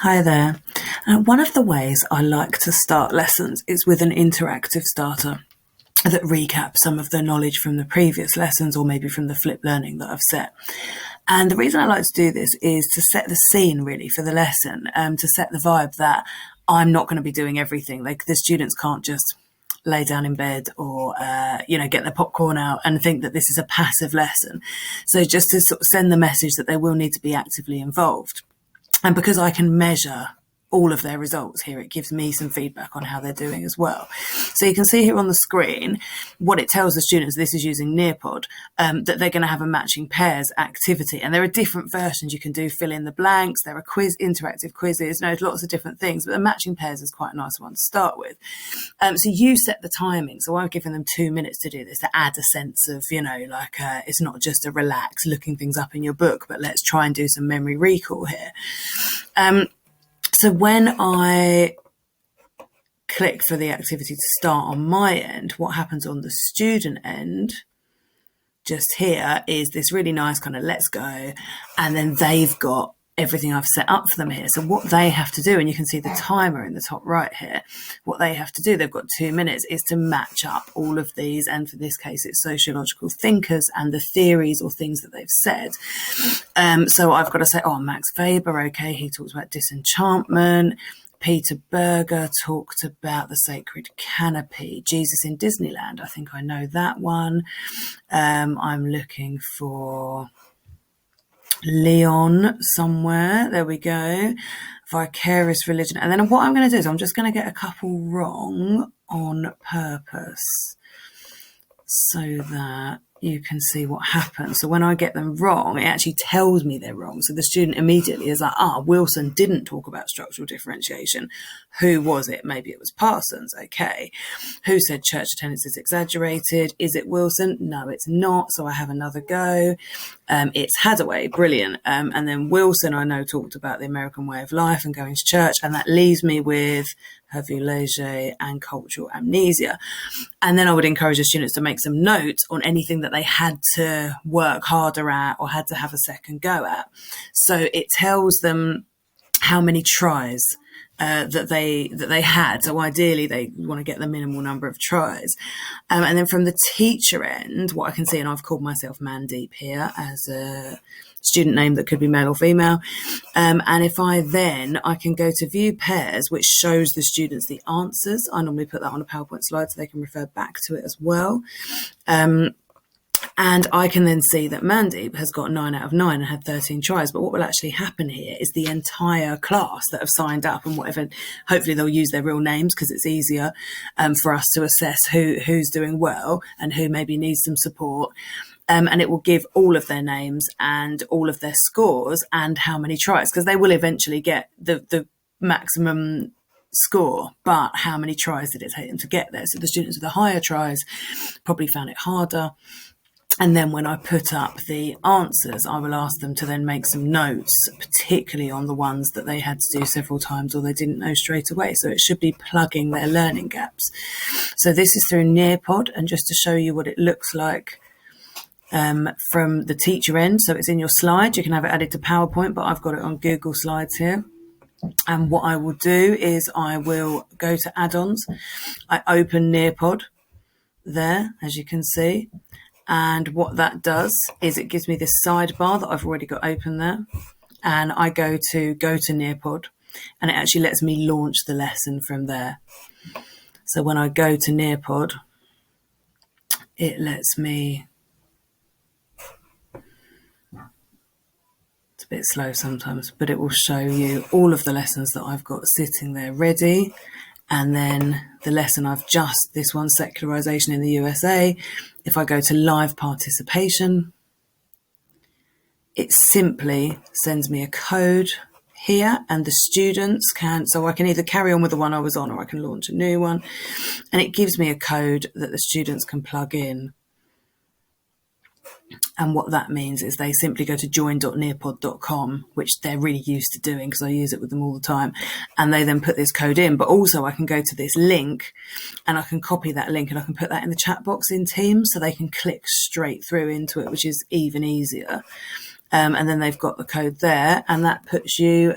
Hi there. One of the ways I like to start lessons is with an interactive starter that recaps some of the knowledge from the previous lessons or maybe from the flip learning that I've set. And the reason I like to do this is to set the scene really for the lesson, to set the vibe that I'm not going to be doing everything. Like the students can't just lay down in bed or, get their popcorn out and think that this is a passive lesson. So just to sort of send the message that they will need to be actively involved. And because I can measure all of their results here, it gives me some feedback on how they're doing as well. So you can see here on the screen what it tells the students, this is using Nearpod, that they're going to have a matching pairs activity. And there are different versions you can do, fill in the blanks, there are interactive quizzes, there's lots of different things, but the matching pairs is quite a nice one to start with. So you set the timing. So I've given them 2 minutes to do this, to add a sense of, it's not just a relax looking things up in your book, but let's try and do some memory recall here. So when I click for the activity to start on my end, what happens on the student end just here is this really nice kind of let's go. And then they've got everything I've set up for them here. So what they have to do, and you can see the timer in the top right here, what they have to do, they've got 2 minutes, is to match up all of these. And for this case, it's sociological thinkers and the theories or things that they've said. So I've got to say, Max Weber, okay, he talks about disenchantment. Peter Berger talked about the sacred canopy. Jesus in Disneyland, I think I know that one. I'm looking for Leon somewhere. There we go. Vicarious religion. And then what I'm going to do is I'm just going to get a couple wrong on purpose so that you can see what happens. So when I get them wrong, it actually tells me they're wrong. So the student immediately is like, Wilson didn't talk about structural differentiation. Who was it? Maybe it was Parsons. Okay. Who said church attendance is exaggerated? Is it Wilson? No, it's not. So I have another go. It's Hadaway. Brilliant. And then Wilson, I know, talked about the American way of life and going to church. And that leaves me with Hervé Léger and cultural amnesia. And then I would encourage the students to make some notes on anything that they had to work harder at or had to have a second go at. So it tells them how many tries that they had. So ideally they want to get the minimal number of tries. And then from the teacher end, what I can see, and I've called myself Mandeep here as a student name that could be male or female. And if I can go to view pairs, which shows the students the answers. I normally put that on a PowerPoint slide so they can refer back to it as well. And I can then see that Mandeep has got 9 out of 9 and had 13 tries. But what will actually happen here is the entire class that have signed up and whatever, hopefully they'll use their real names because it's easier for us to assess who's doing well and who maybe needs some support. And it will give all of their names and all of their scores and how many tries, because they will eventually get the maximum score, but how many tries did it take them to get there? So the students with the higher tries probably found it harder. And then when I put up the answers, I will ask them to then make some notes, particularly on the ones that they had to do several times or they didn't know straight away. So it should be plugging their learning gaps. So this is through Nearpod, and just to show you what it looks like from the teacher end. So it's in your slides. You can have it added to PowerPoint, but I've got it on Google Slides here. And what I will do is I will go to add-ons. I open Nearpod there, as you can see. And what that does is it gives me this sidebar that I've already got open there. And I go to Nearpod, and it actually lets me launch the lesson from there. So when I go to Nearpod, it lets me... It's a bit slow sometimes, but it will show you all of the lessons that I've got sitting there ready. And then the lesson this one, secularization in the USA. If I go to live participation, it simply sends me a code here, and the students so I can either carry on with the one I was on or I can launch a new one. And it gives me a code that the students can plug in. And what that means is they simply go to join.nearpod.com, which they're really used to doing because I use it with them all the time. And they then put this code in. But also I can go to this link and I can copy that link and I can put that in the chat box in Teams so they can click straight through into it, which is even easier. And then they've got the code there, and that puts you